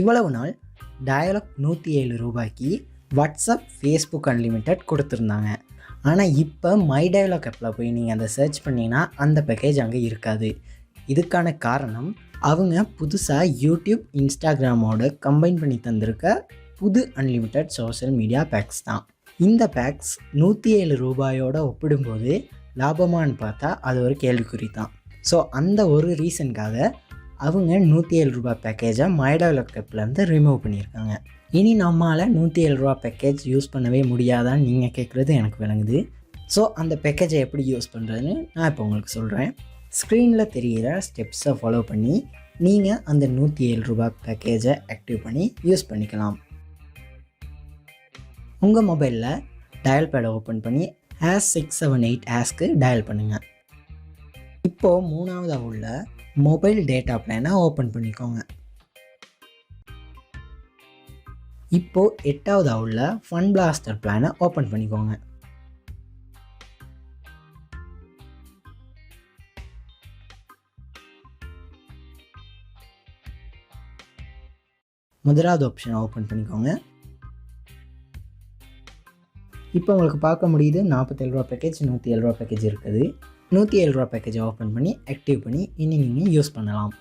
இவ்வளவு நாள் டயலாக் 107 ரூபாய்க்கு வாட்ஸ்அப், ஃபேஸ்புக் அன்லிமிட்டெட் கொடுத்துருந்தாங்க. ஆனால் இப்போ மை டயலாக் ஆப்பில் போய் நீங்கள் அதை சர்ச் பண்ணிங்கன்னா அந்த பேக்கேஜ் அங்கே இருக்காது. இதுக்கான காரணம் அவங்க புதுசாக யூடியூப், இன்ஸ்டாகிராமோட கம்பைன் பண்ணி தந்திருக்க புது அன்லிமிட்டெட் சோஷியல் மீடியா பேக்ஸ் தான். இந்த பேக்ஸ் 107 ரூபாயோட ஒப்பிடும்போது லாபமானு பார்த்தா அது ஒரு கேள்விக்குறி தான். ஸோ அந்த ஒரு ரீசனுக்காக அவங்க 107 ரூபா பேக்கேஜை மை டயலாக் ஆப்லேருந்து ரிமூவ் பண்ணியிருக்காங்க. இனி நம்மளால் 107 ரூபா பேக்கேஜ் யூஸ் பண்ணவே முடியாதான்னு நீங்கள் கேட்குறது எனக்கு விளங்குது. ஸோ அந்த பேக்கேஜை எப்படி யூஸ் பண்ணுறதுன்னு நான் இப்போ உங்களுக்கு சொல்கிறேன். ஸ்க்ரீனில் தெரிகிற ஸ்டெப்ஸை ஃபாலோ பண்ணி நீங்கள் அந்த 107 ரூபா பேக்கேஜை ஆக்டிவ் பண்ணி யூஸ் பண்ணிக்கலாம். உங்கள் மொபைலில் டயல் பேடை ஓப்பன் பண்ணி #678# டயல் பண்ணுங்கள். இப்போது மூணாவதாக உள்ள மொபைல் டேட்டா பிளானை ஓப்பன் பண்ணிக்கோங்க. இப்போது 8ஆவதாக உள்ள ஃபன் பிளாஸ்டர் பிளானை ஓப்பன் பண்ணிக்கோங்க. முதலாவது ஆப்ஷனை ஓப்பன் பண்ணிக்கோங்க. இப்போ உங்களுக்கு பார்க்க முடியுது 47 ரூபா பேக்கேஜ், 107 ரூபா பேக்கேஜ் இருக்குது. 107 ரூபா பேக்கேஜை ஓப்பன் பண்ணி ஆக்டிவ் பண்ணி இனி நீங்கள் யூஸ் பண்ணலாம்.